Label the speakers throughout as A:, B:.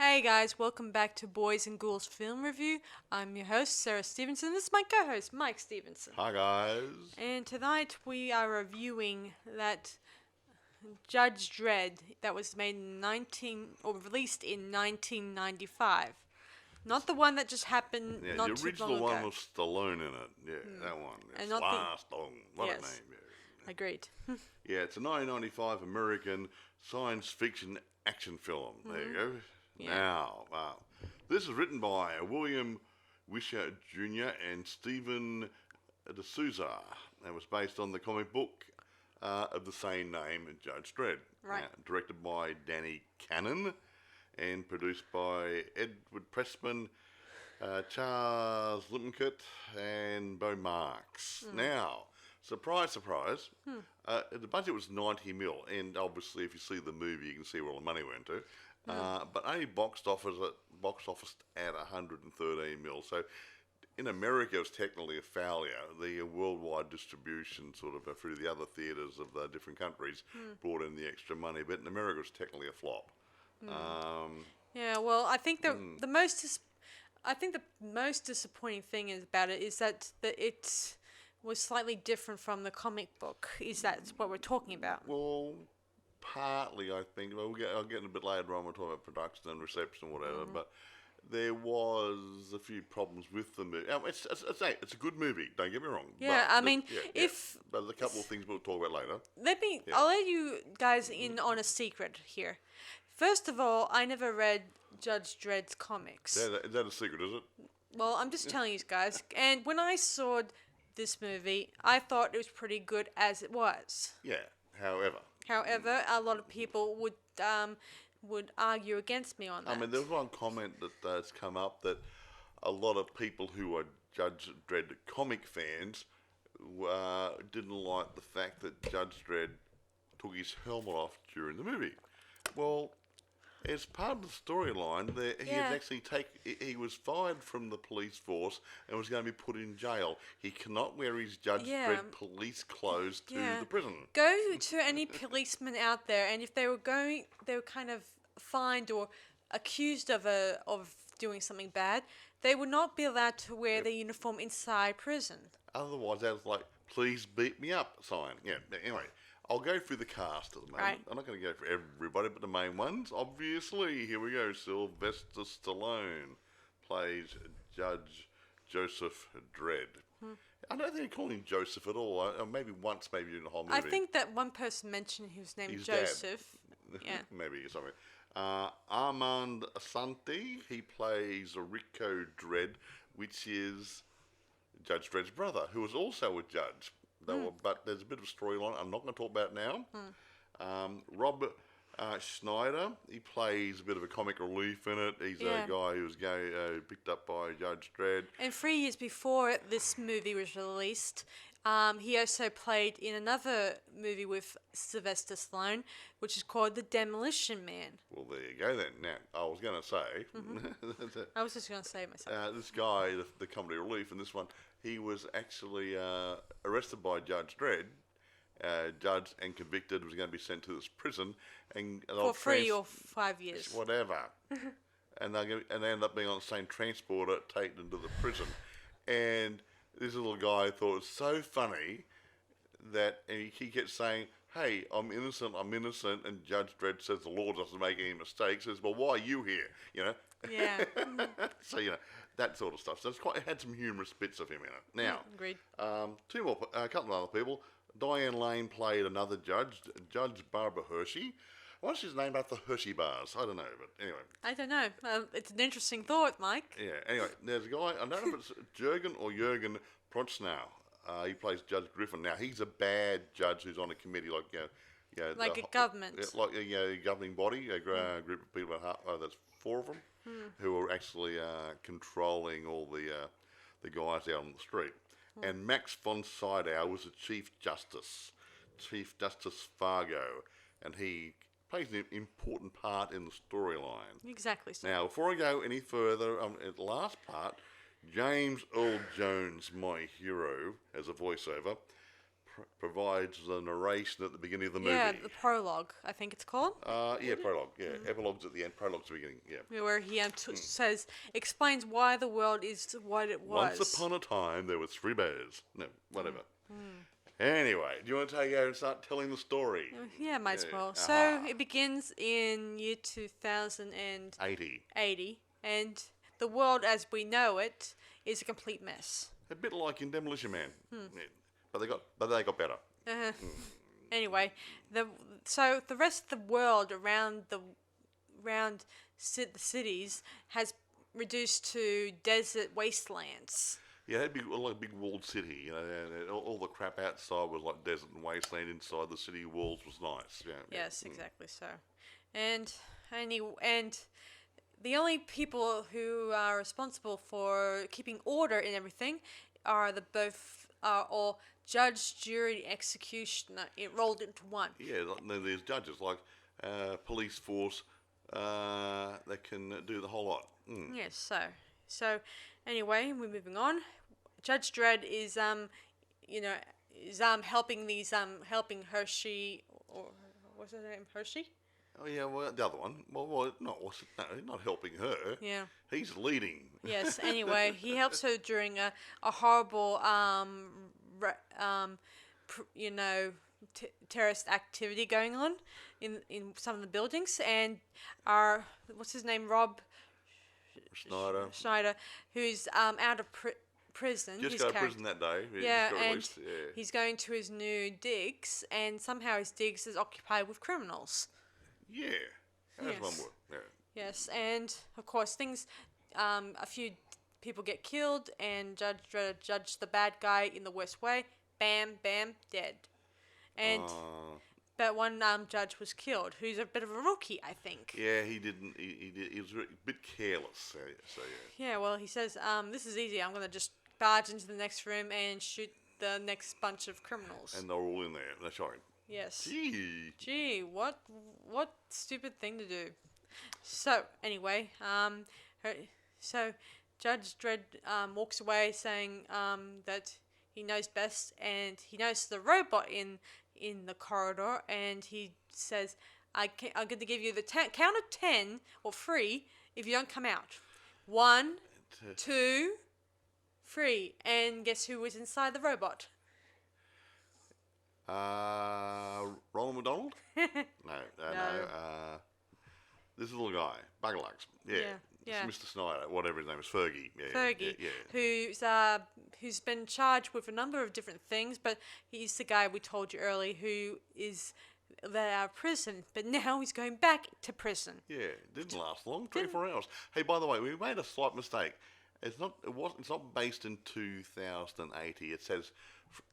A: Hey guys, welcome back to Boys and Ghouls Film Review. I'm your host, Sarah Stephenson. This is my co-host, Mike Stephenson.
B: Hi guys.
A: And tonight we are reviewing that Judge Dredd that was made in released in 1995. Not the one that just happened
B: Yeah,
A: not
B: the
A: too long
B: original
A: ago.
B: one was Stallone in it. Yeah, that one.
A: And
B: It's
A: not the-
B: Stallone. What
A: Yes.
B: a name. Yeah.
A: Agreed.
B: Yeah, it's a 1995 American science fiction action film. There you go.
A: Yeah.
B: Now, wow. This is written by William Wisher Jr. and Stephen D'Souza. It was based on the comic book of the same name, Judge Dredd.
A: Right.
B: Directed by Danny Cannon and produced by Edward Pressman, Charles Lippincott, and Bo Marks. Now, surprise, surprise, the budget was 90 mil, and obviously if you see the movie you can see where all the money went to, but only box office at 113 mil. So in America it was technically a failure. The worldwide distribution sort of through the other theatres of the different countries brought in the extra money, but in America it was technically a flop.
A: Yeah, well, I think the most disappointing thing about it is that it was slightly different from the comic book. Is that what we're talking about?
B: Well, partly, I think. Well, I'll get in a bit later on. We'll talk about production and reception and whatever. But there was a few problems with the movie. It's a good movie. Don't get me wrong.
A: Yeah,
B: but
A: I mean,
B: but there's a couple of things we'll talk about later.
A: I'll let you guys in on a secret here. First of all, I never read Judge Dredd's comics.
B: Is that a secret? Is it?
A: Well, I'm just telling you guys. And when I saw this movie, I thought it was pretty good as it was.
B: Yeah. However,
A: a lot of people would argue against me on that.
B: I mean, there's one comment that's come up that a lot of people who are Judge Dredd comic fans didn't like the fact that Judge Dredd took his helmet off during the movie. Well, as part of the storyline, he was fired from the police force and was going to be put in jail. He cannot wear his Judge Dredd police clothes to the prison.
A: Go to any policeman out there, and if they were kind of fined or accused of doing something bad, they would not be allowed to wear their uniform inside prison.
B: Otherwise, that was like, please beat me up sign. Yeah, anyway. I'll go through the cast at the moment.
A: Right.
B: I'm not going to go for everybody, but the main ones. Obviously, here we go. Sylvester Stallone plays Judge Joseph Dredd. I don't think they call him Joseph at all. Maybe once, maybe in the whole movie.
A: I think that one person mentioned he was named
B: His
A: Joseph.
B: Dad.
A: Yeah.
B: Maybe something. Armand Asante, he plays Rico Dredd, which is Judge Dredd's brother, who was also a judge. But there's a bit of a storyline I'm not going to talk about now. Rob Schneider, he plays a bit of a comic relief in it. He's a guy who was picked up by Judge Dredd.
A: And 3 years before this movie was released, he also played in another movie with Sylvester Stallone, which is called The Demolition Man.
B: Well, there you go then. Now, I was going to say...
A: I was just going to say it myself.
B: this guy, the comedy relief in this one, he was actually arrested by Judge Dredd, judged and convicted, was going to be sent to this prison.
A: For 3 or 5 years.
B: Whatever. and they end up being on the same transporter, taken into the prison. And this little guy thought it was so funny that he kept saying, hey, I'm innocent, and Judge Dredd says the law doesn't make any mistakes. Says, well, why are you here? You know?
A: Yeah.
B: So, that sort of stuff. So it had some humorous bits of him in it. Now,
A: agreed.
B: A couple of other people. Diane Lane played another judge, Judge Barbara Hershey. What's his name after Hershey bars? I don't know, but anyway.
A: I don't know. It's an interesting thought, Mike.
B: Yeah, anyway, there's a guy, I don't know if it's Jürgen Prochnow. He plays Judge Griffin. Now, he's a bad judge who's on a committee like
A: a government.
B: Like a governing body, a group of people, there's 4 of them, who are actually controlling all the guys out on the street. And Max von Sydow was the Chief Justice Fargo, and he plays an important part in the storyline.
A: Exactly so.
B: Now, before I go any further, at the last part, James Earl Jones, my hero, as a voiceover, provides the narration at the beginning of the movie.
A: Yeah, the prologue, I think it's called.
B: Prologue. Yeah, epilogues at the end, prologues at the beginning. Yeah.
A: Where he explains why the world is what it was.
B: Once upon a time, there were 3 bears. No, whatever. Anyway, do you want to take over and start telling the story?
A: Yeah, might as well. So it begins in year 2080,
B: 80.
A: and the world as we know it is a complete mess.
B: A bit like in Demolition Man. Yeah. But they got better.
A: Anyway, the rest of the world around the cities has reduced to desert wastelands.
B: Yeah, it'd be like a big walled city, you know, and all the crap outside was like desert and wasteland. Inside the city walls was nice. Yeah.
A: Yes, exactly so. And the only people who are responsible for keeping order in everything are all judge, jury, executioner. It rolled into one.
B: Yeah, then there's judges like police force that can do the whole lot.
A: Yes, so anyway, we're moving on. Judge Dredd is helping Hershey, or what's her name, Hershey?
B: Oh yeah, well the other one. Well he's not helping her.
A: Yeah.
B: He's leading.
A: Yes. Anyway, he helps her during a horrible terrorist activity going on in some of the buildings, and what's his name, Rob Schneider, who's out of prison.
B: Just got out of prison that day.
A: He's going to his new digs, and somehow his digs is occupied with criminals.
B: Yeah, that's one word. Yeah.
A: Yes, and of course a few people get killed, and Judge Dredd judged the bad guy in the worst way. Bam, bam, dead. And but one judge was killed, who's a bit of a rookie, I think.
B: Yeah, he didn't. He was a bit careless. So yeah.
A: Yeah, well, he says, "This is easy. I'm gonna just barge into the next room and shoot the next bunch of criminals." And
B: they're all in there. That's right.
A: Yes.
B: Gee,
A: what stupid thing to do. So anyway, so Judge Dredd walks away saying that he knows best, and he knows the robot in the corridor, and he says, I'm going to give you the count of 10 or 3 if you don't come out. 1, 2, 3, and guess who was inside the robot?
B: Ronald McDonald? No. This little guy, Buglugs. Yeah. Mr. Snyder, whatever his name is, Fergie. Yeah,
A: Fergie, who's been charged with a number of different things, but he's the guy we told you earlier who is out of prison, but now he's going back to prison.
B: Yeah, it didn't last long, 24 hours. Hey, by the way, we made a slight mistake. It's not based in 2080. It says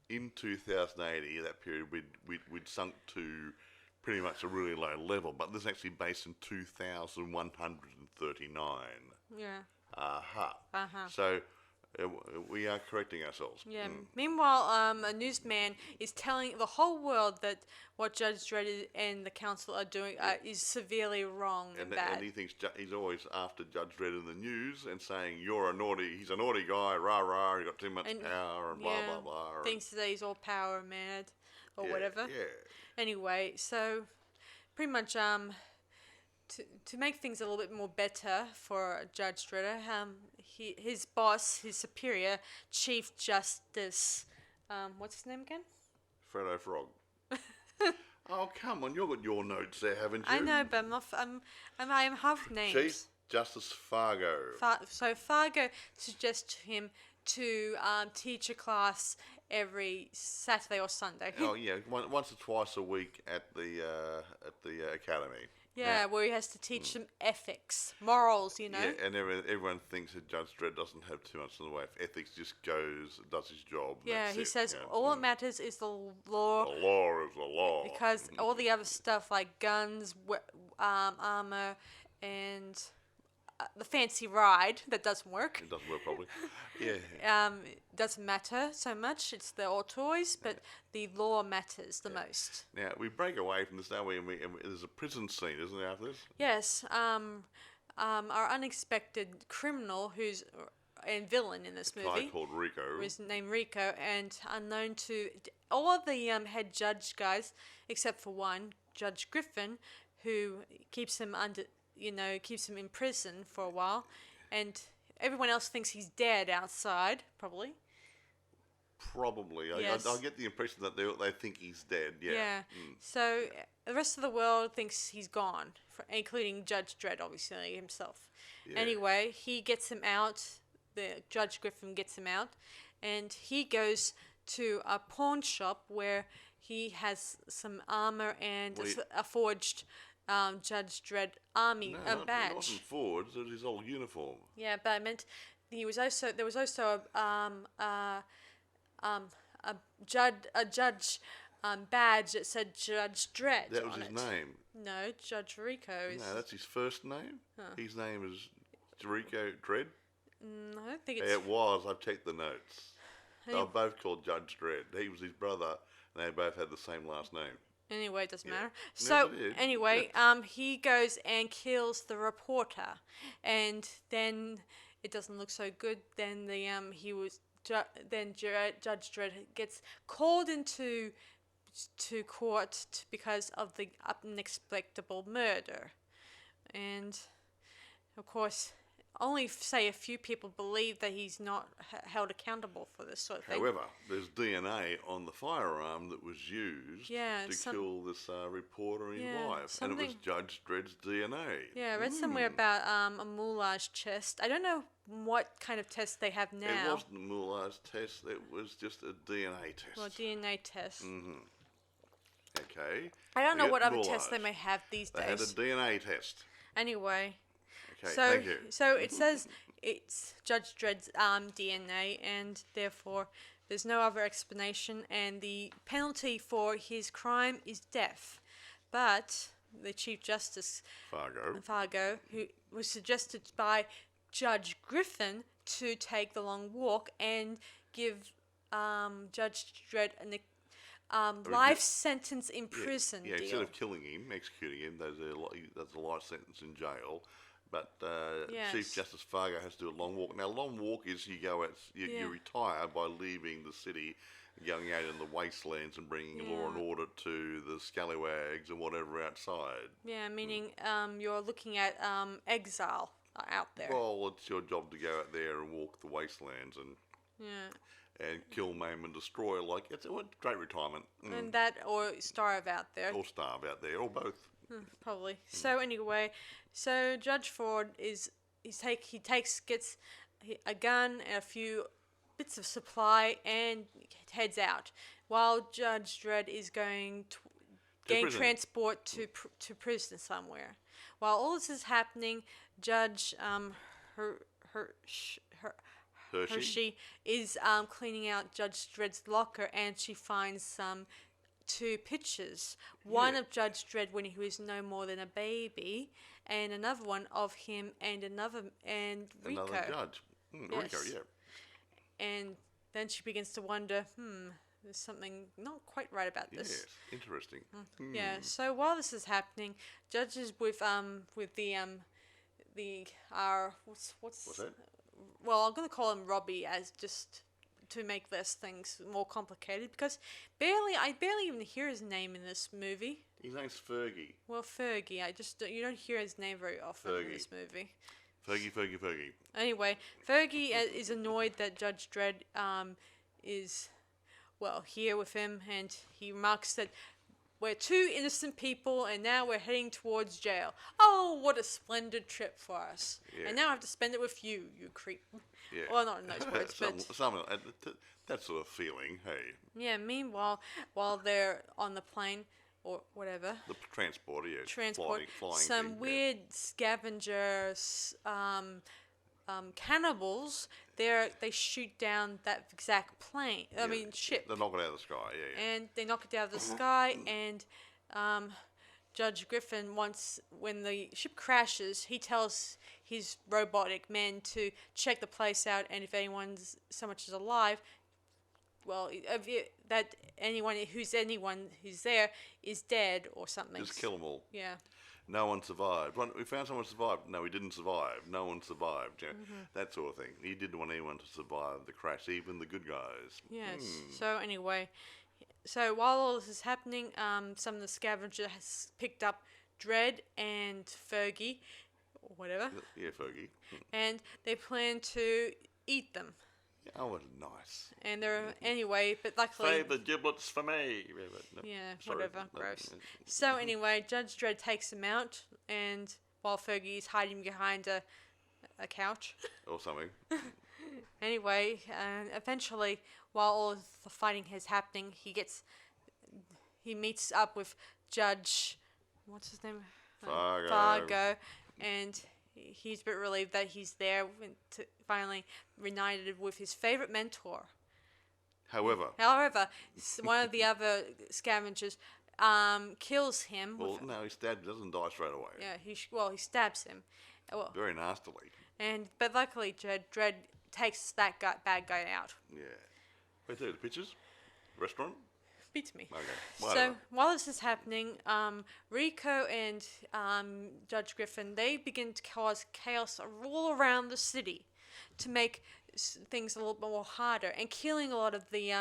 B: in 2080, that period, we'd sunk to pretty much a really low level, but this is actually based in 2139.
A: Yeah.
B: So we are correcting ourselves.
A: Yeah. Meanwhile, a newsman is telling the whole world that what Judge Dredd and the council are doing is severely wrong and bad.
B: And he thinks he's always after Judge Dredd in the news and saying he's a naughty guy, rah rah, he got too much power and blah blah blah.
A: Thinks that he's all power mad or whatever.
B: Yeah.
A: Anyway, so pretty much to make things a little bit more better for Judge Dredd, his boss, his superior, Chief Justice, what's his name again?
B: Freddo Frog. Oh, come on, you've got your notes there, haven't you?
A: I know, but I am half names.
B: Chief Justice Fargo.
A: So Fargo suggests to him to teach a class every Saturday or Sunday.
B: Oh yeah, once or twice a week at the academy.
A: Yeah, where he has to teach them ethics, morals, you know.
B: Yeah, and everyone thinks that Judge Dredd doesn't have too much in the way of ethics, just does his job.
A: Yeah, he says all that matters is the law.
B: The law is the law.
A: Because all the other stuff like guns, armor, and the fancy ride that doesn't work.
B: It doesn't work properly. Yeah.
A: Doesn't matter so much. They're all toys, but the law matters the most.
B: Now we break away from this, don't we? And there's a prison scene, isn't there, after this?
A: Yes. Our unexpected criminal, who's and villain in this
B: Guy
A: movie.
B: called Rico.
A: Was named Rico, and unknown to all of the head judge guys, except for one, Judge Griffin, who keeps him keeps him in prison for a while, and everyone else thinks he's dead outside, probably.
B: Probably.
A: Yes.
B: I get the impression that they think he's dead. Yeah.
A: Yeah. So the rest of the world thinks he's gone, including Judge Dredd, obviously, himself.
B: Yeah.
A: Anyway, he gets him out. The Judge Griffin gets him out, and he goes to a pawn shop where he has some armor and a forged Judge Dredd army
B: No,
A: badge.
B: It wasn't Ford's. It was his old uniform.
A: Yeah, but I meant there was also a judge badge that said Judge Dredd.
B: That was
A: on
B: his
A: it.
B: name.
A: No, Judge Rico's.
B: No, that's his first name.
A: Huh.
B: His name is Rico Dredd.
A: I don't think it's.
B: It was. I've checked the notes. They're both called Judge Dredd. He was his brother, and they both had the same last name.
A: Anyway, it doesn't matter.
B: Yes,
A: So
B: it is.
A: anyway, he goes and kills the reporter, and then it doesn't look so good. Then Judge Dredd gets called into court because of the unexpected murder, and of course, only a few people believe that he's not held accountable for this sort of thing.
B: However, there's DNA on the firearm that was used to kill this reporter and his wife, and it was Judge Dredd's DNA.
A: Yeah, I read somewhere about a moulage test. I don't know what kind of test they have now.
B: It wasn't a moulage test. It was just a DNA test.
A: Well, DNA test.
B: Mm-hmm. Okay.
A: I don't know what other
B: moulage.
A: tests they may have these
B: They had a
A: days.
B: DNA test.
A: Anyway.
B: Okay,
A: So,
B: thank you.
A: so it says it's Judge Dredd's DNA, and therefore there's no other explanation, and the penalty for his crime is death. But the Chief Justice Fargo, who was suggested by Judge Griffin to take the long walk and give Judge Dredd a life sentence in prison.
B: Yeah,
A: deal.
B: instead of killing him, executing him, there's a life sentence in jail. But Chief Justice Fargo has to do a long walk. Now, long walk is you go out, you retire by leaving the city, going out in the wastelands and bringing law and order to the scallywags and whatever outside.
A: Yeah, meaning you're looking at exile out there.
B: Well, it's your job to go out there and walk the wastelands and kill, maim, and destroy. Like it's a great retirement.
A: And that, or starve out there.
B: Or starve out there, or both.
A: Probably. So anyway, Judge Ford gets a gun and a few bits of supply and heads out, while Judge Dredd is going to gain transport to prison somewhere. While all this is happening, Judge Hershey is cleaning out Judge Dredd's locker, and she finds some 2 pictures. One of Judge Dredd when he was no more than a baby, and another one of him and Rico.
B: Another judge. Rico, yeah.
A: And then she begins to wonder, there's something not quite right about this.
B: Yes, interesting.
A: Yeah. So while this is happening, Judge is with what's
B: that?
A: Well, I'm gonna call him Robbie as just to make this things more complicated, because I barely even hear his name in this movie.
B: His name's Fergie.
A: Well, Fergie, you don't hear his name very often in this movie.
B: Fergie.
A: Anyway, Fergie is annoyed that Judge Dredd is here with him, and he remarks that we're 2 innocent people, and now we're heading towards jail. Oh, what a splendid trip for us!
B: Yeah.
A: And now I have to spend it with you, you creep.
B: Yeah.
A: Well, not in those words, but
B: that sort of feeling. Hey.
A: Yeah. Meanwhile, while they're on the plane or whatever,
B: The transporter, yeah. Flying
A: some
B: thing,
A: weird scavengers, cannibals. They shoot down that exact plane. I mean ship.
B: They knock it out of the sky. Yeah.
A: And they knock it out of the sky, and Judge Griffin when the ship crashes, he tells his robotic men to check the place out, and if anyone's so much as alive, anyone who's there is dead or something.
B: Just kill them all.
A: Yeah.
B: No one survived. We found someone survived. No, he didn't survive. No one survived. You know, that sort of thing. He didn't want anyone to survive the crash, even the good guys.
A: Yes. So anyway, so while all this is happening, some of the scavengers has picked up Dredd and Fergie, or whatever,
B: Yeah, Fergie.
A: and they plan to eat them.
B: Oh, what nice.
A: And they're anyway, but luckily,
C: Save the giblets for me. No,
A: yeah,
C: sorry.
A: whatever,
C: No,
A: gross.
C: no.
A: So anyway, Judge Dredd takes them out, and while Fergie is hiding behind a couch.
B: Or something.
A: Anyway, eventually, while all of the fighting is happening, he meets up with Judge, what's his name? Fargo, and he's a bit relieved that he's there finally reunited with his favorite mentor.
B: However,
A: However, one of the other scavengers kills him.
B: well, no, he stabbed. Doesn't die straight away.
A: Yeah, he stabs him. Well,
B: Very nastily.
A: but luckily, Dredd takes that bad guy out.
B: Yeah. Wait there, the pictures? Restaurant?
A: Beats me.
B: Okay.
A: So
B: Whatever.
A: while this is happening, Rico and Judge Griffin, they begin to cause chaos all around the city to make things a little bit more harder, and killing a lot of the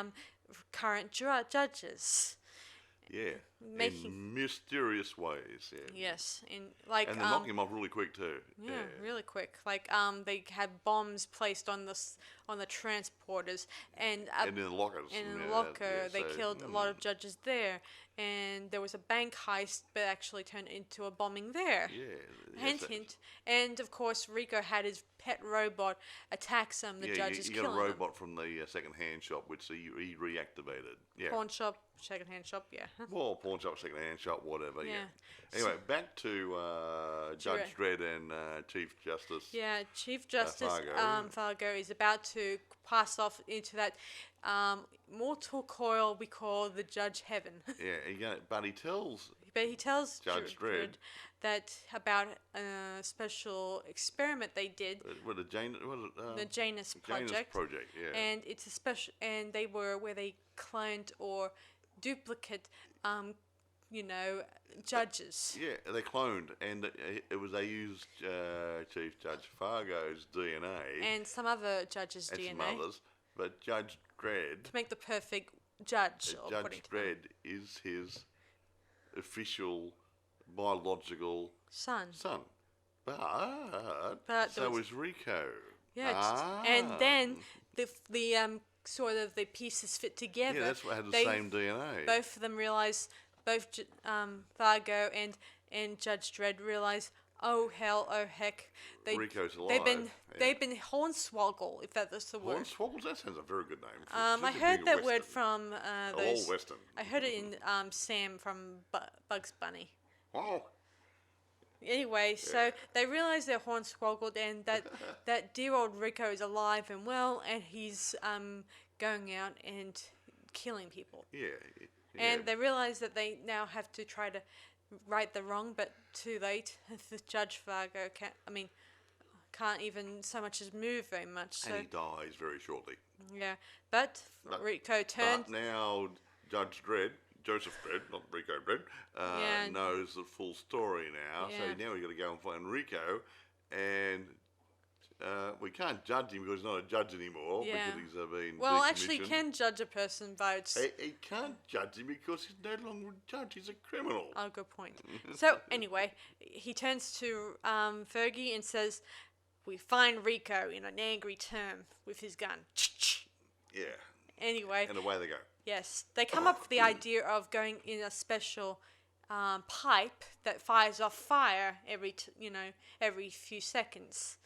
A: current judges.
B: Yeah.
A: making-
B: In mysterious ways, yeah.
A: Yes, and like
B: And they're knocking him off really quick too.
A: yeah, really quick. Like they had bombs placed on the transporters, and
B: And in the lockers.
A: in the
B: yeah,
A: locker
B: yeah,
A: they
B: so,
A: killed a lot of judges there, and there was a bank heist but actually turned into a bombing there.
B: Yeah.
A: Hint,
B: yes,
A: hint. And of course, Rico had his pet robot attack some of the
B: Yeah,
A: judges,
B: you got a
A: killing them.
B: robot from the second-hand shop, which he reactivated. Yeah.
A: Pawn shop, second-hand shop, yeah.
B: Well, pawn shop, second-hand shop, whatever. Yeah.
A: Yeah.
B: Anyway, back to Judge Dredd and Chief Justice.
A: Yeah, Chief Justice
B: Fargo.
A: Fargo is about to pass off into that mortal coil we call the Judge Heaven.
B: Yeah. But he tells.
A: But he tells
B: Judge Dredd.
A: that about a special experiment they did,
B: What the
A: the Janus Project.
B: Yeah.
A: And it's a special, and they were where they cloned or duplicate, judges.
B: Yeah, they cloned, and they used Chief Judge Fargo's DNA
A: And some other judges'
B: and
A: DNA
B: some others, but Judge Dredd,
A: to make the perfect judge.
B: Judge Dredd is his official biological
A: Son.
B: son. But
A: there
B: so
A: was-
B: is Rico.
A: Yeah, and then the sort of the pieces fit together.
B: Yeah, that's what had the
A: They-
B: same DNA.
A: Both of them realize, Fargo and Judge Dredd realize, oh hell, oh heck,
B: Rico's
A: They've been
B: alive, yeah.
A: they've been hornswoggle, if that's the word.
B: Hornswoggle, that sounds a very good name.
A: I heard that word from those.
B: Old Western.
A: I heard it in Sam from Bugs Bunny.
B: Oh,
A: Anyway, so they realize they're hornswoggled and that dear old Rico is alive and well, and he's going out and killing people.
B: yeah.
A: And they realize that they now have to try to right the wrong, but too late. The Judge Fargo can't even so much as move very much. So
B: And he dies very shortly.
A: yeah, but Rico turned.
B: But now Judge Dredd, Joseph Dredd, not Rico Dredd,
A: Yeah.
B: knows the full story now. So
A: Yeah.
B: now we've got to go and find Rico, and we can't judge him because he's not a judge anymore
A: Yeah.
B: because he's been
A: Well, actually,
B: decommissioned.
A: can judge a person by its.
B: He can't judge him because he's no longer a judge. He's a criminal.
A: Oh, good point. So anyway, he turns to Fergie and says, "We find Rico in an angry term with his gun."
B: Yeah.
A: Anyway,
B: And away they go.
A: yes, they come up with the idea of going in a special pipe that fires off fire every few seconds.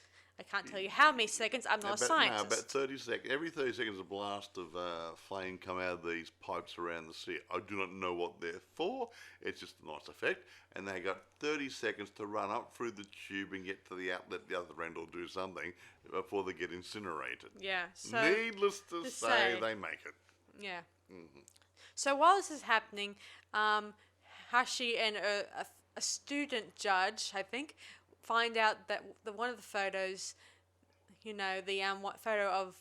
A: I can't tell you how many seconds. I'm not a scientist.
B: No, about 30 seconds. Every 30 seconds, a blast of flame come out of these pipes around the city. I do not know what they're for. It's just a nice effect. And they got 30 seconds to run up through the tube and get to the outlet the other end or do something before they get incinerated.
A: Yeah. So
B: Needless to say, they make it.
A: yeah. So while this is happening, Hashi and a student judge, I think, find out that one of the photos, what photo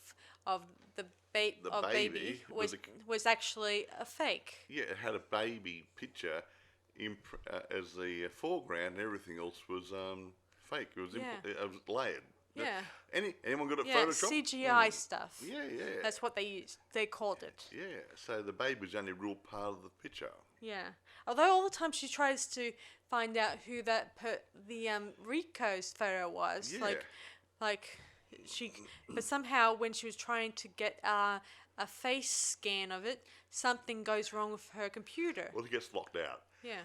A: of the baby
B: baby
A: was
B: was
A: was actually a fake.
B: Yeah, it had a baby picture as the foreground, and everything else was fake. It was it was layered.
A: Yeah.
B: Anyone good at
A: Yeah,
B: Photoshop?
A: CGI stuff.
B: Yeah, yeah.
A: That's what they used. They called it.
B: Yeah. So the babe was only a real part of the picture.
A: Yeah. Although all the time she tries to find out who the Rico's photo was.
B: Yeah.
A: Like she, but somehow when she was trying to get a face scan of it, something goes wrong with her computer.
B: Well, it gets locked out.
A: Yeah.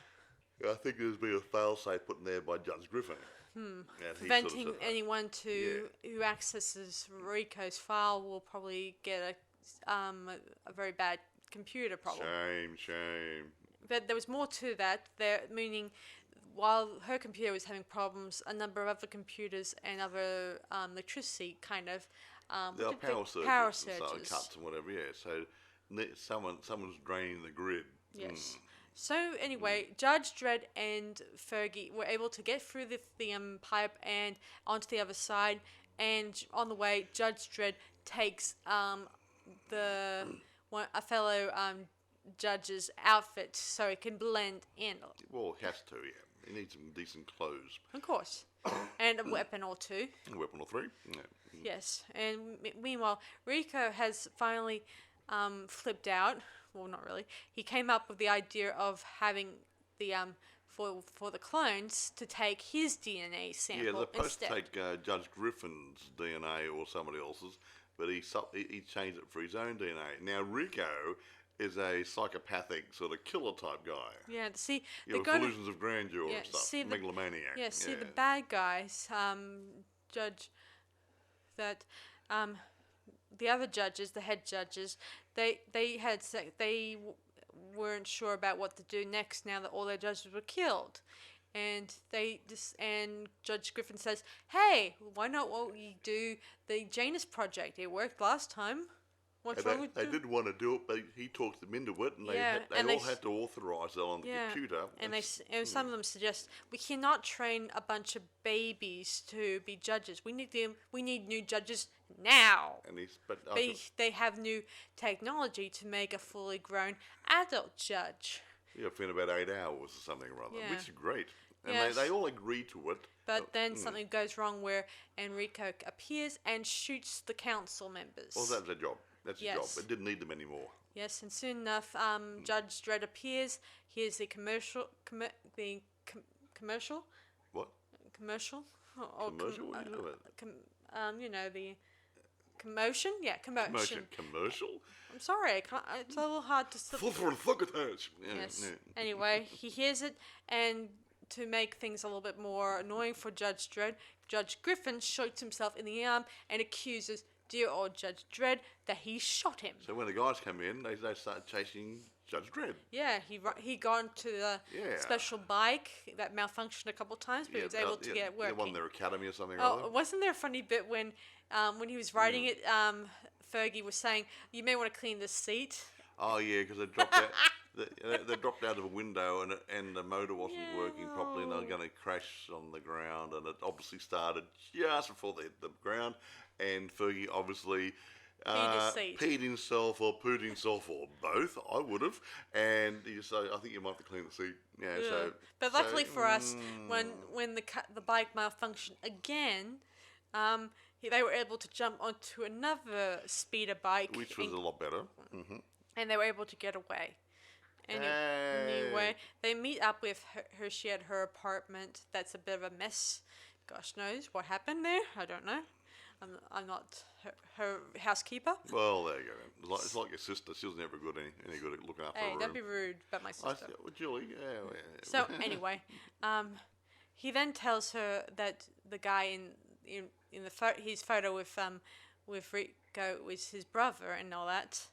B: I think there's been a fail-safe put in there by Judge Griffin. And he
A: Preventing
B: sort of said,
A: anyone who accesses Rico's file will probably get a very bad computer problem.
B: Shame.
A: But there was more to that. Meaning, while her computer was having problems, a number of other computers and other electricity kind of
B: There are power surges.
A: Power
B: And
A: surges.
B: so cuts and whatever. Yeah. So someone's draining the grid.
A: Yes. So anyway, Judge Dredd and Fergie were able to get through the pipe and onto the other side. And on the way, Judge Dredd takes a fellow judge's outfit so it can blend in.
B: Well, he has to. Yeah. He needs some decent clothes.
A: Of course, and a weapon or two.
B: A weapon or three. Yeah.
A: Yes, and meanwhile, Rico has finally flipped out. Well, not really. He came up with the idea of having the for the clones to take his DNA sample
B: Yeah, they're supposed
A: instead.
B: to take Judge Griffin's DNA or somebody else's, but he changed it for his own DNA. Now Rico is a psychopathic sort of killer type guy.
A: Yeah, see,
B: You know,
A: they're going
B: delusions of grandeur and stuff.
A: see the-
B: Megalomaniac.
A: Yeah, see the bad guys, judge that the other judges, the head judges, they weren't sure about what to do next now that all their judges were killed. And and Judge Griffin says, "Hey, why not we do the Janus project? It worked last time. What's wrong with
B: They
A: doing-"
B: did want to do it, but he talked them into it, and
A: Yeah,
B: they
A: and
B: all
A: they
B: had to authorise it on the computer.
A: And and some of them suggest we cannot train a bunch of babies to be judges. We need new judges now.
B: And
A: They have new technology to make a fully grown adult judge.
B: within about 8 hours or something or other,
A: Yeah.
B: which is great. And
A: Yes.
B: they all agree to it.
A: But then something goes wrong where Enrico appears and shoots the council members.
B: Well, that's their job. That's his
A: Yes.
B: job. It didn't need them anymore.
A: Yes, and soon enough, Judge Dredd appears. Here's the commercial. Commercial?
B: What?
A: Commercial?
B: Commercial? What are you doing?
A: You know, the commotion? Yeah, commotion.
B: Commercial?
A: I'm sorry, I can't, it's a little hard to... Yes. Anyway, he hears it, and to make things a little bit more annoying for Judge Dredd, Judge Griffin shoots himself in the arm and accuses dear old Judge Dredd that he shot him.
B: So when the guys come in, they start chasing Judge Dredd.
A: Yeah, he got onto the special bike that malfunctioned a couple times, but he was able to get it working.
B: They won their academy or something or
A: Oh,
B: other.
A: wasn't there a funny bit when he was writing it, Fergie was saying, "You may want to clean the seat."
B: Oh yeah, because they dropped out. They dropped out of a window and the motor wasn't working properly, and they were going to crash on the ground. And it obviously started just before they hit the ground. And Fergie obviously peed himself or pooed himself or both. I would have. And he said, "I think you might have to clean the seat." Yeah. So,
A: but luckily for us, when the bike malfunctioned again, they were able to jump onto another speeder bike,
B: which was a lot better. Mm-hmm.
A: And they were able to get away. Anyway, they meet up with her. She at her apartment. That's a bit of a mess. Gosh knows what happened there. I don't know. I'm not her housekeeper.
B: Well, there you go. It's like your sister. She was never good any good at looking after her
A: Hey,
B: room.
A: don't be rude about my sister.
B: Julie. Yeah.
A: So anyway, he then tells her that the guy in his photo with Rico was his brother and all that,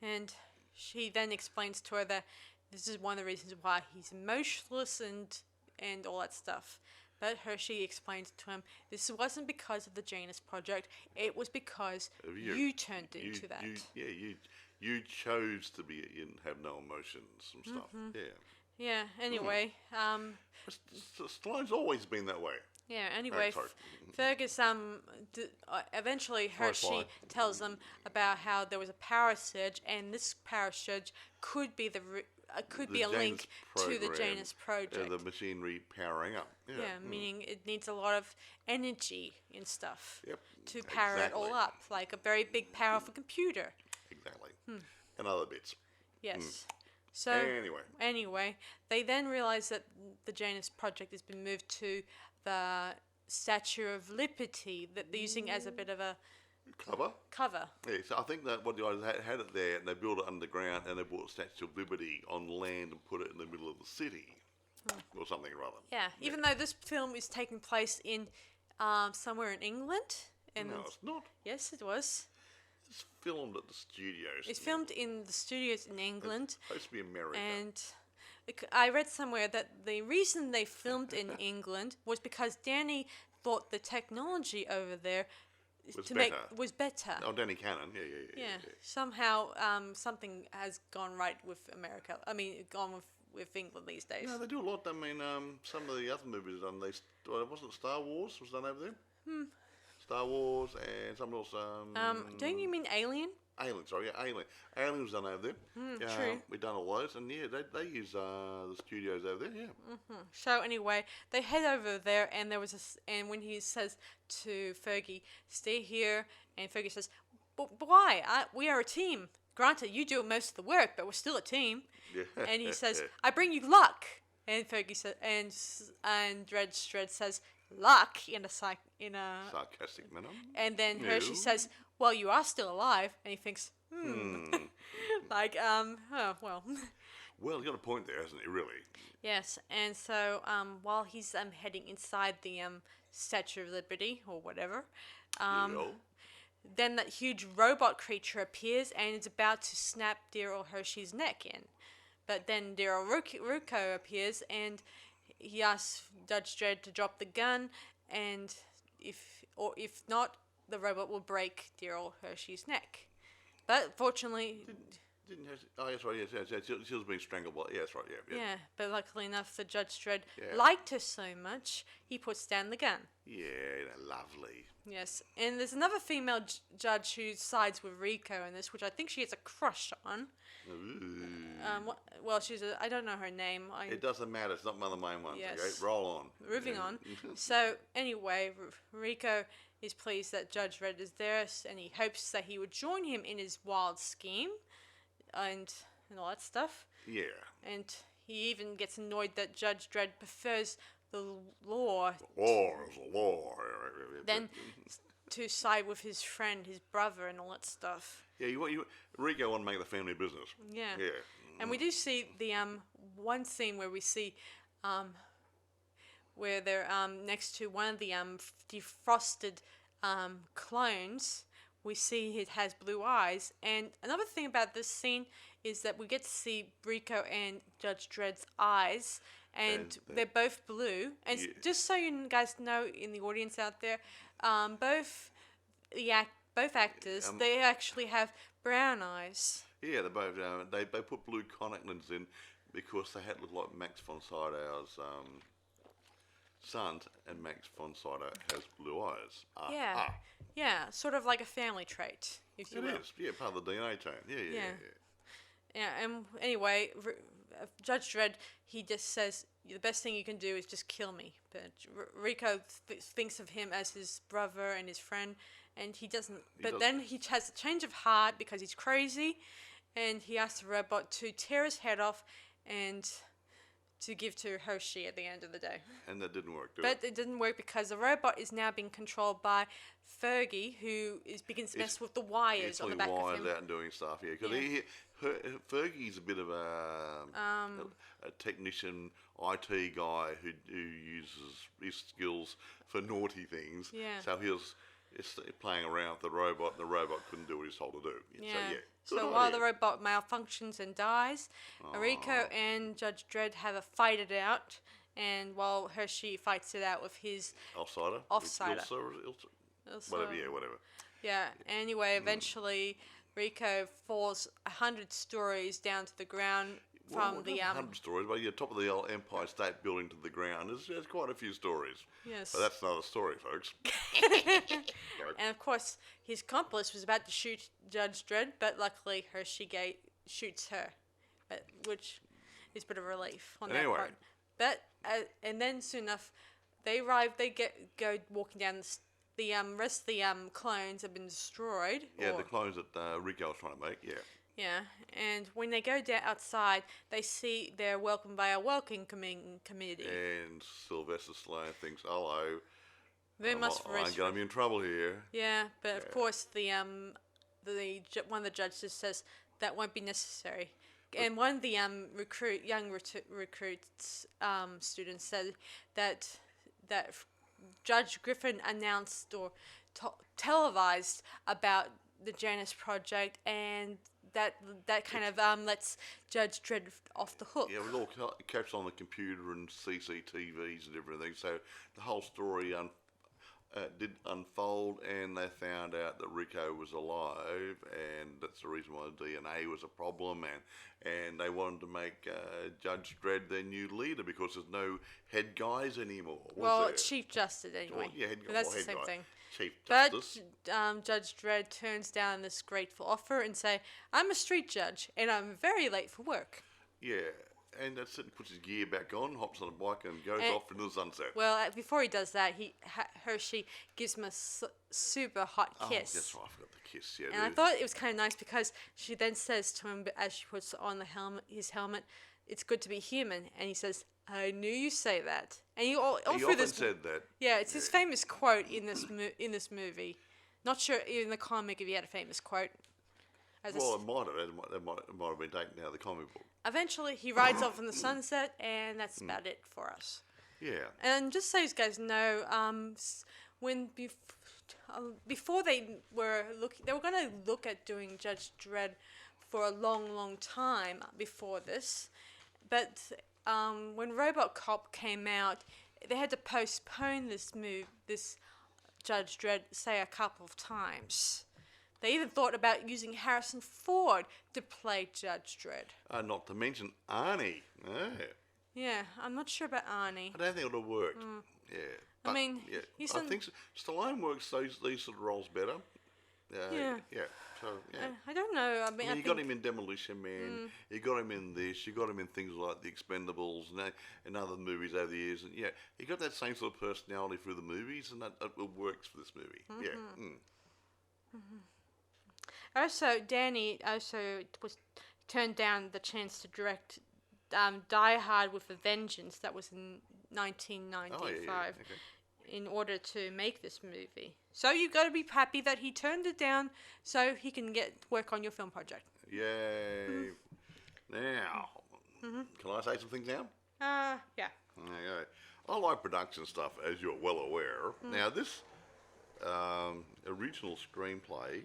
A: and she then explains to her that this is one of the reasons why he's emotionless and all that stuff. But she explains to him, this wasn't because of the Janus Project, it was because you turned into that.
B: You chose to be and have no emotions and stuff.
A: Mm-hmm.
B: Yeah.
A: Yeah, anyway.
B: Stallone's always been that way.
A: Yeah, anyway, Fergus, eventually she tells them about how there was a power surge, and this power surge could be the could
B: The
A: be a link
B: Janus
A: to the
B: program,
A: Janus project.
B: The machinery powering up.
A: Yeah, meaning it needs a lot of energy and stuff
B: Yep,
A: to power it all
B: exactly.
A: up, like a very big, powerful computer.
B: Exactly. And other bits.
A: Yes. So
B: Anyway.
A: they then realize that the Janus project has been moved to the Statue of Liberty that they're using as a bit of a
B: Cover? Yeah, so I think that what the guys had it there, and they built it underground, and they brought Statue of Liberty on land and put it in the middle of the city. Or something or other.
A: Yeah, even though this film is taking place in somewhere in England. And
B: No, it's not.
A: yes, it was.
B: It's filmed at the studios.
A: It's filmed in the studios in England.
B: It's supposed to be America.
A: And I read somewhere that the reason they filmed in England was because Danny thought the technology over there was better.
B: Oh, Danny Cannon. Yeah.
A: Somehow something has gone right with America. I mean, gone with England these days.
B: No, they do a lot. I mean, some of the other movies done. Wasn't Star Wars was done over there? Star Wars and something else.
A: Don't you mean Alien?
B: Alien, sorry, yeah, Alien. Alien was done over there.
A: True.
B: We've done all those, and yeah, they use the studios over there. Yeah.
A: So anyway, they head over there, and and when he says to Fergie, "Stay here," and Fergie says, "But why? We are a team. Granted, you do most of the work, but we're still a team."
B: Yeah.
A: And he says, "I bring you luck." And Fergie says, and Judge Dredd says, "Luck," in a
B: Sarcastic manner.
A: and then
B: No.
A: Hershey says, "Well, you are still alive," and he thinks, like, oh well.
B: Well, he's got a point there, hasn't he? Really.
A: Yes, and so while he's heading inside the Statue of Liberty or whatever, then that huge robot creature appears and is about to snap Daryl Hershey's neck in. But then Daryl Rucco appears and he asks Judge Dredd to drop the gun, and if not, the robot will break Daryl Hershey's neck. But fortunately...
B: Didn't Hershey... Oh, yes, right, yes. She was being strangled. Yeah, that's right, yeah.
A: Yeah, but luckily enough for Judge Dredd liked her so much, he puts down the gun.
B: Yeah, lovely.
A: Yes, and there's another female judge who sides with Rico in this, which I think she has a crush on.
B: Ooh.
A: Well, I don't know her name.
B: It doesn't matter. It's not one of the main ones.
A: Yes.
B: Okay, roll on.
A: Moving on. So anyway, Rico is pleased that Judge Dredd is there, and he hopes that he would join him in his wild scheme, and all that stuff.
B: Yeah.
A: And he even gets annoyed that Judge Dredd prefers the law.
B: Law is a law.
A: Then to side with his friend, his brother, and all that stuff.
B: Yeah, Rico want to make the family business.
A: Yeah.
B: Yeah.
A: And we do see the one scene where we see where they're next to one of the defrosted clones. We see it has blue eyes. And another thing about this scene is that we get to see Rico and Judge Dredd's eyes, and they're both blue. And just so you guys know, in the audience out there, both actors they actually have brown eyes.
B: Yeah, they put blue contact lenses in because they had to look like Max von Sydow's son, and Max von Sydow has blue eyes.
A: Yeah, sort of like a family trait, if you will.
B: It is, yeah, part of the DNA chain. Yeah.
A: Yeah, and anyway, Judge Dredd, he just says, the best thing you can do is just kill me. But Rico thinks of him as his brother and his friend, and he doesn't. Then he has a change of heart because he's crazy, and he asks the robot to tear his head off and to give to Hershey at the end of the day.
B: And that didn't work,
A: But it didn't work because the robot is now being controlled by Fergie, who begins to mess with the wires on the back of him.
B: Wires out and doing stuff, yeah. Because Fergie's a bit of a technician, IT guy who uses his skills for naughty things.
A: Yeah.
B: So he was playing around with the robot, and the robot couldn't do what he was told to do.
A: Yeah. So while the robot malfunctions and dies, Rico and Judge Dredd have a fight it out, and while Hershey fights it out with his
B: Offsider. Whatever.
A: Yeah. Anyway, eventually Rico falls 100 stories down to the ground from the
B: 100 stories, but top of the old Empire State Building to the ground. There's quite a few stories.
A: Yes.
B: But that's another story, folks.
A: And of course, his accomplice was about to shoot Judge Dredd, but luckily Hershey shoots her, which is a bit of relief on
B: Anyway.
A: that part. But and then soon enough, they arrive. They go walking down the rest of the clones have been destroyed.
B: Yeah,
A: or-
B: the clones that Rico was trying to make. Yeah.
A: yeah, and when they go down outside, they see they're welcomed by a welcoming committee.
B: And Sylvester Stallone thinks, "Hello,
A: They must
B: I'm
A: reach.
B: going to be in trouble here."
A: Yeah, but of course one of the judges says that won't be necessary. And one of the young recruits students said that Judge Griffin announced or televised about the Janus Project, and that kind of lets Judge Dredd off the hook.
B: Yeah, it was all captured on the computer and CCTVs and everything. So the whole story did unfold, and they found out that Rico was alive, and that's the reason why the DNA was a problem, and they wanted to make Judge Dredd their new leader because there's no head guys anymore.
A: Well,
B: there?
A: Chief Justice anyway.
B: Well, yeah, head
A: But that's
B: well,
A: the
B: head
A: same
B: guy.
A: thing.
B: Chief
A: But
B: Justice.
A: Judge Dredd turns down this grateful offer and say, "I'm a street judge, and I'm very late for work."
B: Yeah, and that's it. Puts his gear back on, hops on a bike, and goes
A: And-
B: off into the sunset.
A: Well, before he does that, Hershey gives him a super hot
B: Oh,
A: kiss.
B: that's right. I forgot the kiss. Yeah,
A: And I thought it was kind of nice because she then says to him as she puts on his helmet, "It's good to be human." And he says, "I knew you say that." And he all
B: he
A: through
B: often
A: this.
B: said that.
A: Yeah, it's his famous quote in this movie. Not sure in the comic if he had a famous quote. As
B: Well, it might have. It might have been taken out of the comic book.
A: eventually, he rides off in the sunset, and that's about it for us.
B: Yeah.
A: And just so you guys know, before they were going to look at doing Judge Dredd for a long, long time before this, but when RoboCop came out, they had to postpone this Judge Dredd, say, a couple of times. They even thought about using Harrison Ford to play Judge Dredd.
B: Not to mention Arnie. Yeah.
A: Yeah, I'm not sure about Arnie.
B: I don't think it would have worked. Yeah.
A: I mean,
B: yeah.
A: he's
B: I
A: in-
B: think Stallone works these sort of roles better.
A: Yeah.
B: Yeah. So yeah.
A: I don't know. I mean,
B: I mean,
A: I
B: you got
A: think-
B: him in Demolition Man. You got him in this. You got him in things like The Expendables and other movies over the years. And yeah, he got that same sort of personality through the movies, and that it works for this movie. Yeah.
A: Also, Danny was turned down the chance to direct Die Hard with a Vengeance. That was in 1995.
B: Oh yeah. Okay.
A: In order to make this movie. So you got to be happy that he turned it down so he can get work on your film project.
B: Yay. Now, can I say some things now?
A: Yeah.
B: Okay. I like production stuff, as you're well aware. Now, this original screenplay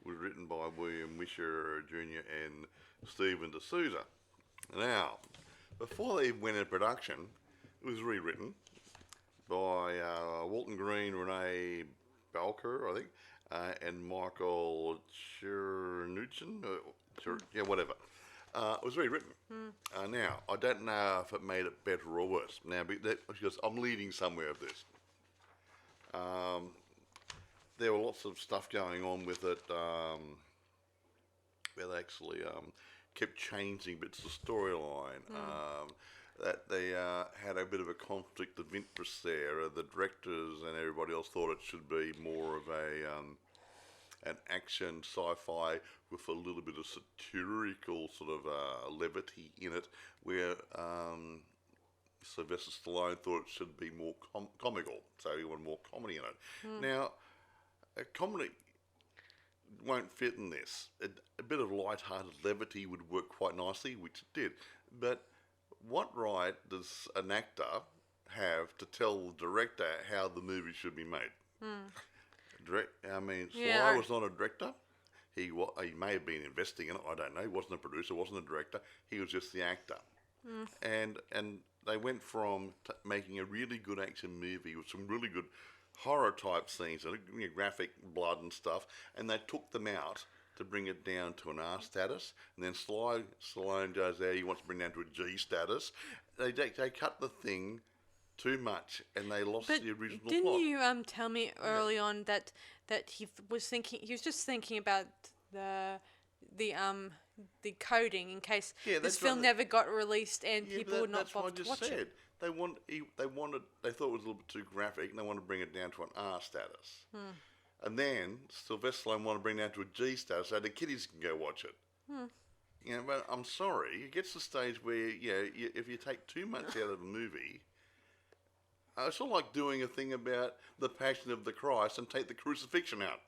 B: was written by William Wisher Jr. and Stephen D'Souza. Now, before they went into production, it was rewritten by Walton Green, Renee Balker, I think, and Michael Chernuchin. Yeah, whatever. It was rewritten. Now, I don't know if it made it better or worse. Now, because I'm leading somewhere of this. There were lots of stuff going on with it where they actually kept changing bits of the storyline. That they had a bit of a conflict of interest there. The directors and everybody else thought it should be more of an action sci-fi with a little bit of satirical sort of levity in it, where Sylvester Stallone thought it should be more comical, so he wanted more comedy in it. Now, a comedy won't fit in this. A bit of light-hearted levity would work quite nicely, which it did. But what right does an actor have to tell the director how the movie should be made? Sly was not a director. He may have been investing in it. I don't know. He wasn't a producer. Wasn't a director. He was just the actor. And they went from making a really good action movie with some really good horror type scenes and graphic blood and stuff, and they took them out to bring it down to an R status, and then Stallone goes there, he wants to bring it down to a G status. They cut the thing too much, and they lost
A: But
B: the original
A: didn't
B: plot.
A: you tell me early on that he was just thinking about the the coding in case
B: Yeah,
A: this
B: that's
A: film
B: right.
A: never got released and
B: Yeah,
A: people
B: but
A: would not
B: that's what
A: bother
B: I
A: to
B: just
A: watch
B: said.
A: it.
B: They thought it was a little bit too graphic, and they wanted to bring it down to an R status. And then Sylvester Stallone wanted to bring it down to a G status, so the kiddies can go watch it. You know, but I'm sorry, it gets to the stage where if you take too much out of a movie, it's sort of like doing a thing about the Passion of the Christ and take the crucifixion out.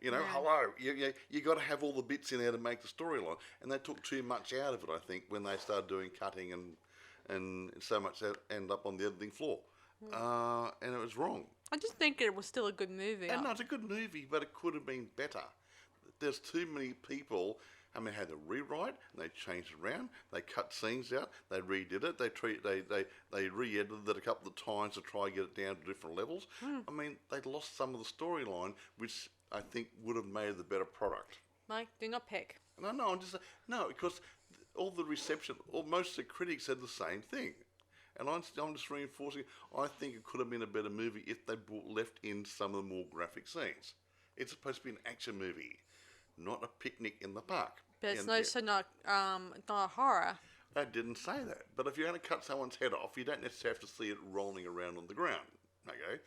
B: You know, hello, you got to have all the bits in there to make the storyline, and they took too much out of it. I think when they started doing cutting and so much that ended up on the editing floor, and it was wrong.
A: I just think it was still a good movie.
B: And no, it's a good movie, but it could have been better. There's too many people. I mean, had to rewrite, and they changed it around. They cut scenes out. They redid it. They re-edited it a couple of times to try and get it down to different levels. I mean, they lost some of the storyline, which I think would have made the better product.
A: Mike, do not pick.
B: No, because all the reception, or most of the critics said the same thing. And I'm just reinforcing, I think it could have been a better movie if they left in some of the more graphic scenes. It's supposed to be an action movie, not a picnic in the park.
A: But it's also not a horror.
B: I didn't say that. But if you're going to cut someone's head off, you don't necessarily have to see it rolling around on the ground. Okay?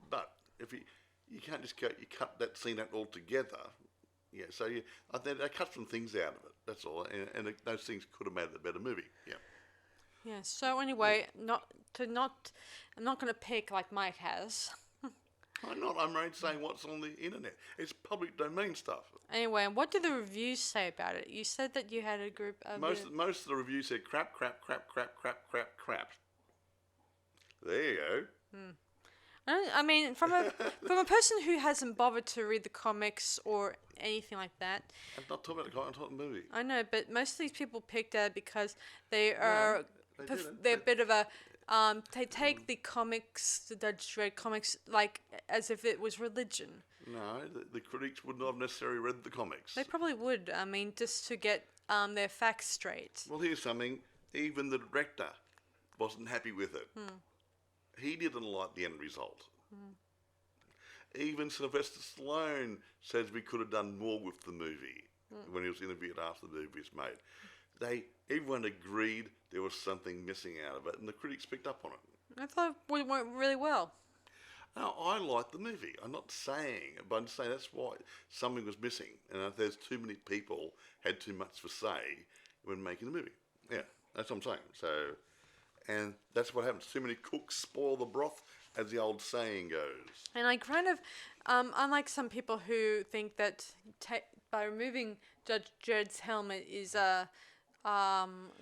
B: But if you can't just you cut that scene out altogether. Yeah, so they cut some things out of it. That's all. And those things could have made it a better movie. Yeah.
A: Yeah. So anyway, I'm not going to pick like Mike has.
B: I'm not. I'm only saying what's on the internet. It's public domain stuff.
A: Anyway, what do the reviews say about it? You said that you had a group of...
B: Most of the reviews said crap. There you go.
A: I mean, from a person who hasn't bothered to read the comics or anything like that.
B: I'm not talking about the comic, I'm talking movie.
A: I know, but most of these people picked it because they are...
B: they didn't.
A: They're a bit of a... they take the comics, the Judge Dredd comics, like as if it was religion.
B: No, the critics would not have necessarily read the comics.
A: They probably would. I mean, just to get their facts straight.
B: Well, here's something. Even the director wasn't happy with it. He didn't like the end result. Even Sylvester Stallone says we could have done more with the movie when he was interviewed after the movie was made. Everyone agreed there was something missing out of it, and the critics picked up on it.
A: I thought it went really well.
B: Now, I like the movie. I'm not saying, but I'm saying that's why something was missing. And if there's too many people had too much to say when making the movie. Yeah, that's what I'm saying. So, and that's what happens. Too many cooks spoil the broth, as the old saying goes.
A: And I kind of, unlike some people who think that by removing Judge Dredd's helmet is a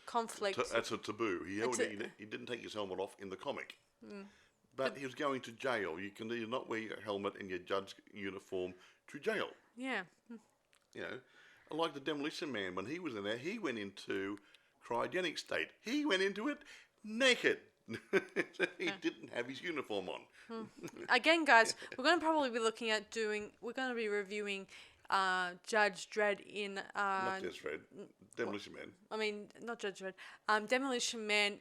A: conflict.
B: That's a taboo. He didn't take his helmet off in the comic. But he was going to jail. You can not wear your helmet and your judge uniform to jail.
A: Yeah.
B: You know, like the Demolition Man, when he was in there, he went into cryogenic state. He went into it naked. He didn't have his uniform on.
A: Again, guys, we're going to probably be we're going to be reviewing Judge Dredd in...
B: Not Judge Dredd, Demolition Man.
A: I mean, not Judge Dredd. Demolition Man,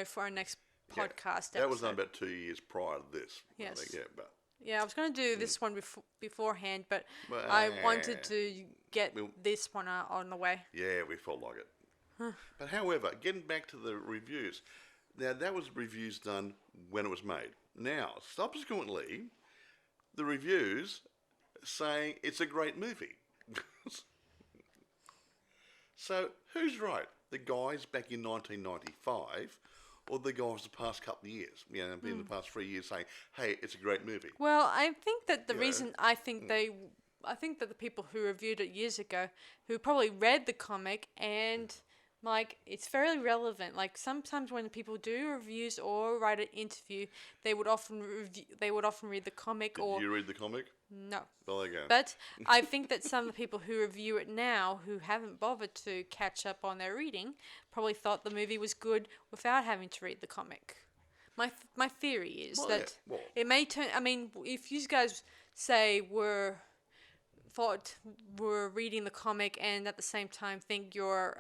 A: for our next podcast
B: That was
A: episode.
B: done about 2 years prior to this.
A: Yes.
B: I think, but
A: Yeah, I was going to do this one beforehand, but I wanted to get this one on the way.
B: yeah, we felt like it. But however, getting back to the reviews, now that was reviews done when it was made. Now, subsequently, the reviews saying it's a great movie. So, who's right? The guys back in 1995 or the guys the past couple of years? In the past 3 years saying, hey, it's a great movie.
A: Well, I think that the reason I think that the people who reviewed it years ago, who probably read the comic and like it's fairly relevant. Like sometimes when people do reviews or write an interview, they would often read the comic.
B: Did you read the comic?
A: No.
B: Well, there you go.
A: But I think that some of the people who review it now, who haven't bothered to catch up on their reading, probably thought the movie was good without having to read the comic. My theory is it may turn. I mean, if you guys say were reading the comic and at the same time think you're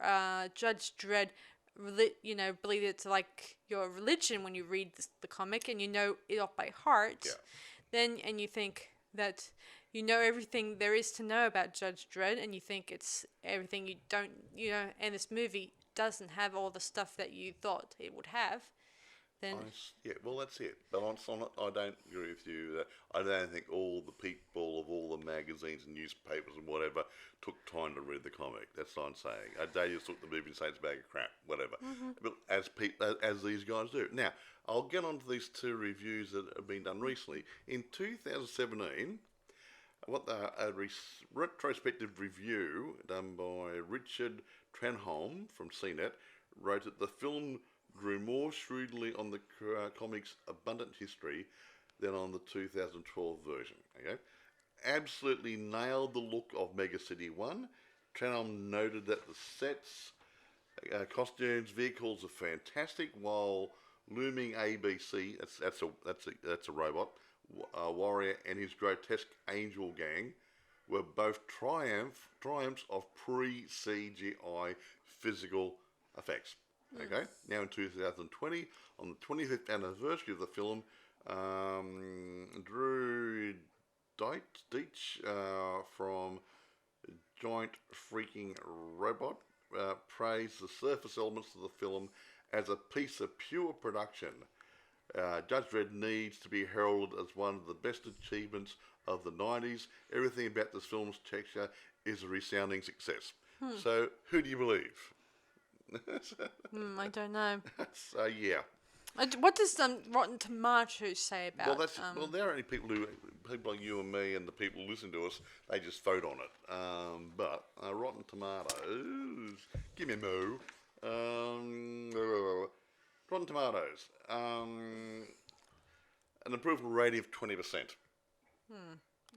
A: Judge Dredd, believe it's like your religion when you read the comic and you know it off by heart, then and you think that you know everything there is to know about Judge Dredd, and you think it's everything and this movie doesn't have all the stuff that you thought it would have, then
B: Yeah, well, that's it. But on it, I don't agree with you. I don't think all the people of all the magazines and newspapers and whatever took time to read the comic. That's what I'm saying. They just took the movie and say it's a bag of crap, whatever. But as these guys do. Now, I'll get on to these two reviews that have been done recently. In 2017, a retrospective review done by Richard Trenholm from CNET wrote that the film drew more shrewdly on the comic's abundant history than on the 2012 version. Okay, absolutely nailed the look of Mega City 1. Trenholm noted that the sets, costumes, vehicles are fantastic, while looming ABC, that's a robot, warrior, and his grotesque angel gang were both triumphs of pre-CGI physical effects. Okay, now in 2020, on the 25th anniversary of the film, Drew Deitch from Giant Freaking Robot praised the surface elements of the film as a piece of pure production. Judge Dredd needs to be heralded as one of the best achievements of the 90s. Everything about this film's texture is a resounding success. So, who do you believe?
A: I don't know.
B: So, yeah.
A: What does Rotten Tomatoes say about?
B: Well, they're only people like you and me and the people who listen to us. They just vote on it. But Rotten Tomatoes, give me a mo. Rotten Tomatoes, an approval rating of 20%.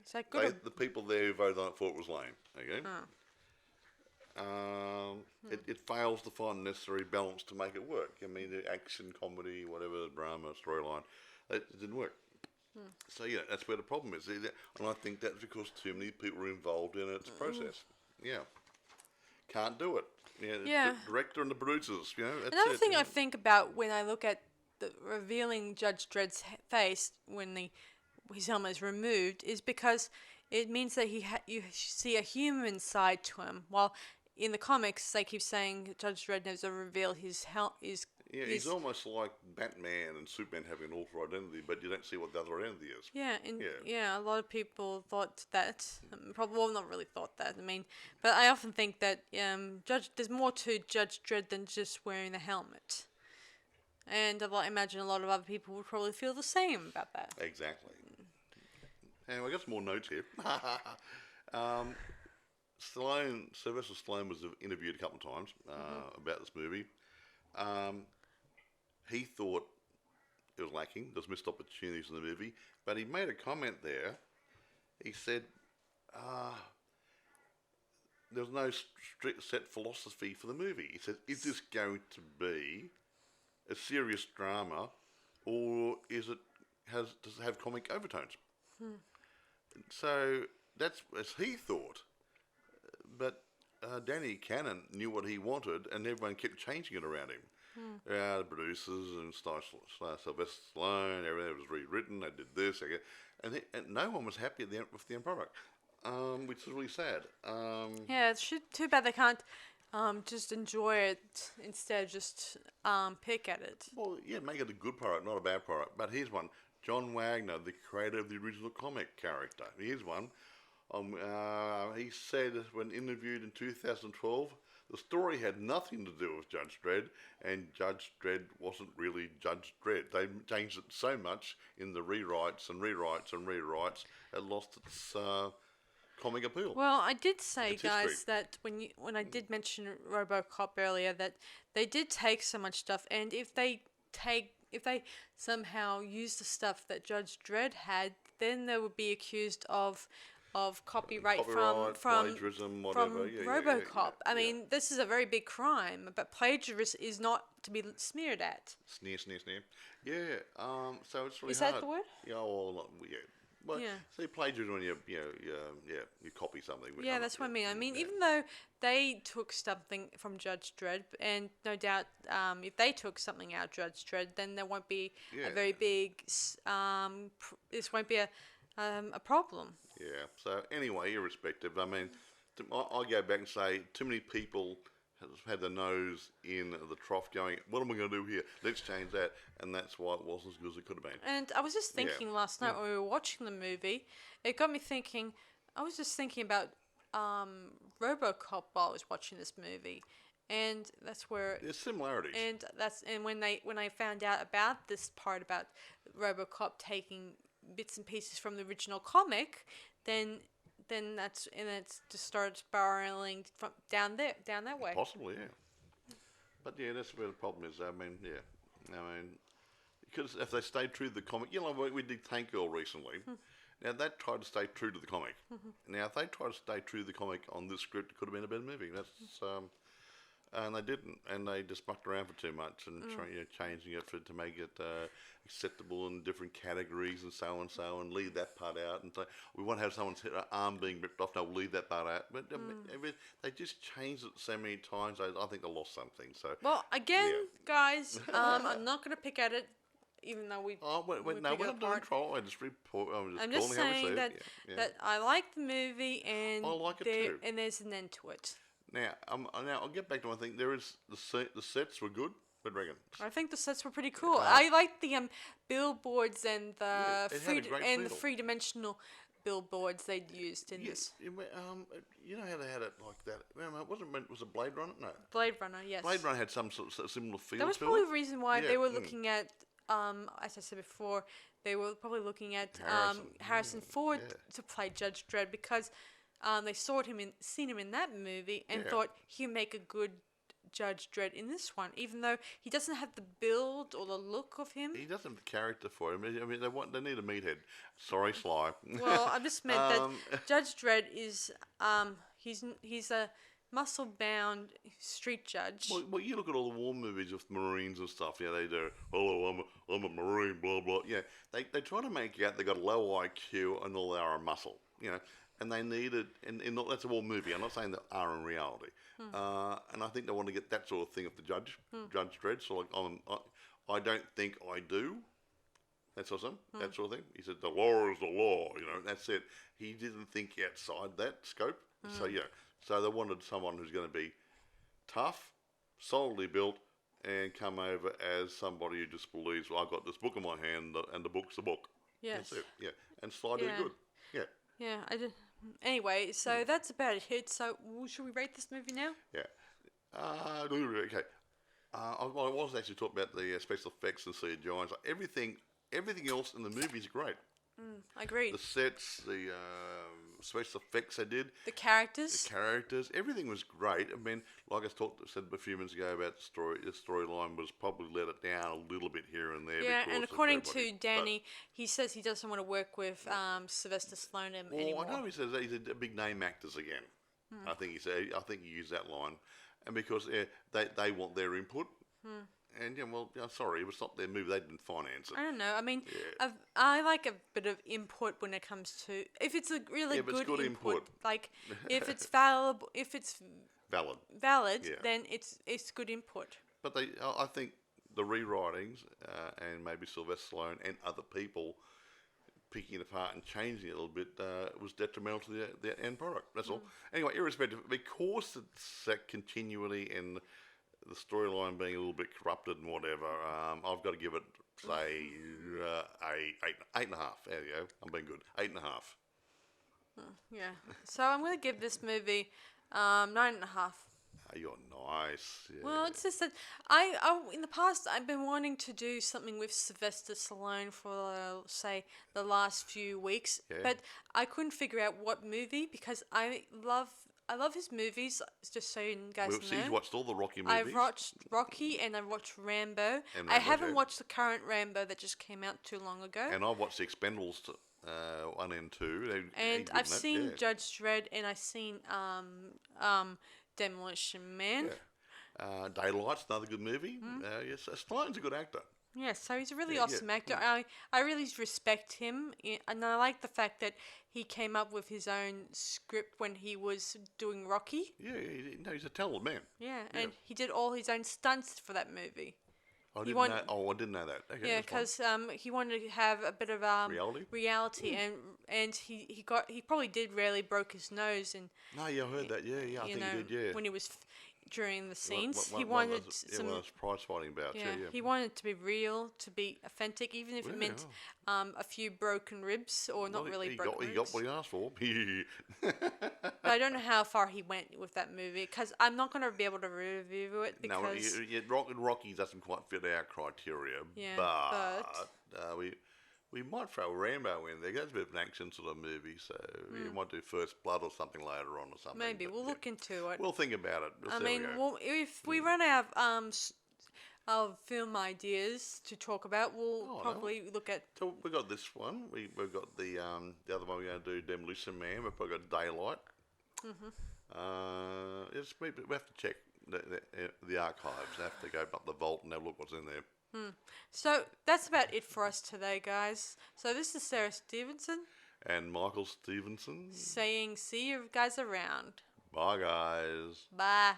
A: Is that good?
B: The people there who voted on it thought it was lame. Okay. It fails to find the necessary balance to make it work. I mean, the action, comedy, whatever, drama, storyline, it didn't work. So, yeah, that's where the problem is. And I think that's because too many people are involved in its process. Yeah. Can't do it. The director and the producers, that's
A: Another thing I think about when I look at the revealing Judge Dredd's face when his helmet is removed is because it means that you see a human side to him, while in the comics they keep saying Judge Dredd never revealed his
B: he's almost like Batman and Superman having an alter identity, but you don't see what the other identity is.
A: Yeah, a lot of people thought that. Probably not really thought that. I mean, but I often think that there's more to Judge Dredd than just wearing the helmet. And I imagine a lot of other people would probably feel the same about that.
B: Exactly. Anyway, I got some more notes here. Sylvester Stallone was interviewed a couple of times about this movie. He thought it was lacking. There's missed opportunities in the movie. But he made a comment there. He said, there's no strict set philosophy for the movie. He said, is this going to be a serious drama, or does it have comic overtones? So that's as he thought. But Danny Cannon knew what he wanted, and everyone kept changing it around him. The producers and Sylvester Stallone, everything was rewritten. They did this, and no one was happy with the end product, which is really sad.
A: It's too bad they can't just enjoy it instead of just pick at it.
B: Well, yeah, make it a good product, not a bad product. But here's one. John Wagner, the creator of the original comic character. Here's one. He said when interviewed in 2012, the story had nothing to do with Judge Dredd, and Judge Dredd wasn't really Judge Dredd. They changed it so much in the rewrites, it lost its comic appeal.
A: Well, I did say, guys, that when I did mention RoboCop earlier, that they did take so much stuff, and if they somehow use the stuff that Judge Dredd had, then they would be accused of copyright from
B: plagiarism, whatever.
A: RoboCop. I mean, this is a very big crime, but plagiarism is not to be smeared at.
B: Sneer. Yeah. So it's really
A: is
B: hard.
A: That the word?
B: Yeah. Well, yeah. Well, see, plagiarism when you copy something.
A: That's what I mean. I mean, even though they took something from Judge Dredd, and no doubt, if they took something out of Judge Dredd, then there won't be a very big. This won't be a problem.
B: Yeah. So anyway, irrespective, I mean, I go back and say too many people have had their nose in the trough, going, "What am I going to do here? Let's change that," and that's why it wasn't as good as it could have been.
A: And I was just
B: Yeah.
A: thinking last night when we were watching the movie, it got me thinking. I was just thinking about RoboCop while I was watching this movie, and that's where.
B: There's similarities.
A: And when I found out about this part about RoboCop taking bits and pieces from the original comic, then it's just started spiraling from down that way.
B: Possibly, yeah. But yeah, that's where the problem is. I mean, because if they stayed true to the comic, we did Tank Girl recently. Now they tried to stay true to the comic. Now if they tried to stay true to the comic on this script, it could have been a better movie. And they didn't, and they just mucked around for too much and changing it to make it acceptable in different categories and so and leave that part out. And so we want to have someone's arm being ripped off. No, we'll leave that part out. But they just changed it so many times. I think they lost something. So
A: well, again, guys, I'm not going to pick at it, even though we.
B: Oh wait, no, we're not doing trial. I'm just
A: saying that that I like the movie and
B: I like it too.
A: And there's an end to it.
B: Now I'll get back to one thing. There is the sets were good. What do you reckon?
A: I think the sets were pretty cool. I liked the billboards and the
B: the
A: three-dimensional billboards they'd used in this.
B: You know how they had it like that? Was it Blade Runner? No.
A: Blade Runner, yes.
B: Blade Runner had some sort of similar feel.
A: That was
B: to
A: probably
B: it.
A: the reason why they were looking at. As I said before, they were probably looking at Harrison Ford to play Judge Dredd because they seen him in that movie and thought he'd make a good Judge Dredd in this one, even though he doesn't have the build or the look of him.
B: He doesn't have the character for him. I mean, they need a meathead. Sorry, Sly.
A: Well, I just meant that Judge Dredd is he's a muscle-bound street judge.
B: Well, you look at all the war movies with Marines and stuff. Yeah, they do. Hello, I'm a Marine. Blah blah. Yeah, they try to make out they got a low IQ and all they are a muscle. And they needed, and that's a war movie. I'm not saying they are in reality. And I think they want to get that sort of thing of the Judge Dredd. So I don't think I do. That sort of thing. That sort of thing. He said the law is the law. That's it. He didn't think outside that scope. So they wanted someone who's going to be tough, solidly built, and come over as somebody who just believes, well, I've got this book in my hand, and the book's the book.
A: Yes.
B: That's it. Yeah. And Sly did good. Yeah.
A: Yeah, I did. Anyway, so that's about it. So, should we rate this movie now?
B: Yeah. Okay. I was actually talking about the special effects and CGI. Everything else in the movie is great.
A: I agree.
B: The sets, the special effects they did.
A: The characters.
B: Everything was great. I mean, like I said a few minutes ago about the storyline was probably let it down a little bit here and there.
A: Yeah, and according to Danny, he says he doesn't want to work with Sylvester Stallone anymore.
B: I know he says he's a big name actors again. I think he used that line, and because they want their input. And I'm sorry, it was not their movie. They didn't finance it.
A: I don't know. I mean, I like a bit of input when it comes to if it's a really good input. Like if it's valid, then it's good input.
B: But I think the rewritings and maybe Sylvester Stallone and other people picking it apart and changing it a little bit was detrimental to the end product. That's all. Anyway, irrespective, because it's continually in the storyline being a little bit corrupted and whatever, I've got to give it, say, 8.5. There you go. I'm being good. 8.5.
A: Yeah. So I'm going to give this movie 9.5.
B: You're nice. Yeah.
A: Well, it's just that I in the past I've been wanting to do something with Sylvester Stallone for say the last few weeks, but I couldn't figure out what movie because I love his movies. Just so you guys know.
B: You've watched all the Rocky movies.
A: I've watched Rocky and I've watched Rambo. I haven't watched the current Rambo that just came out too long ago.
B: And I've watched the Expendables 1 and 2.
A: And I've seen Judge Dredd and I've seen Demolition Man.
B: Yeah. Daylight's another good movie. Yes, Stallone's a good actor.
A: Yeah, so he's a really awesome actor. I really respect him, and I like the fact that he came up with his own script when he was doing Rocky.
B: Yeah, he's a talented man.
A: Yeah, and he did all his own stunts for that movie.
B: I
A: He
B: didn't
A: want-
B: know. Oh, I didn't know that. Okay,
A: Yeah,
B: that's fine.
A: because he wanted to have a bit of
B: Reality?
A: and he probably did rarely broke his nose, and
B: No, yeah, I heard that. Yeah, I
A: you
B: think
A: know
B: he did. Yeah.
A: when he was during the scenes,
B: One
A: he
B: of
A: wanted
B: those,
A: some.
B: one of those prize fighting bouts.
A: Yeah,
B: Yeah.
A: he wanted it to be real, to be authentic, even if it
B: Yeah,
A: meant a few broken ribs or not
B: Well,
A: really
B: he
A: broken
B: got, he
A: ribs.
B: got what he asked for.
A: But I don't know how far he went with that movie because I'm not going to be able to review it
B: No,
A: because
B: Rocky doesn't quite fit our criteria,
A: Yeah,
B: but we might throw Rambo in there. That's a bit of an action sort of movie, so we might do First Blood or something later on or something.
A: maybe
B: but
A: we'll
B: yeah.
A: look into it.
B: We'll think about it. We'll
A: I
B: see how we
A: mean,
B: go.
A: if we run out of film ideas to talk about, we'll
B: Oh, no.
A: probably look at.
B: So we got this one. We've got the other one. We're going to do Demolition Man. We've got Daylight. We have to check the archives. I have to go up the vault and have a look what's in there.
A: So that's about it for us today, guys. So this is Sarah Stephenson
B: And Michael Stephenson.
A: saying, "See you guys around."
B: Bye, guys.
A: Bye.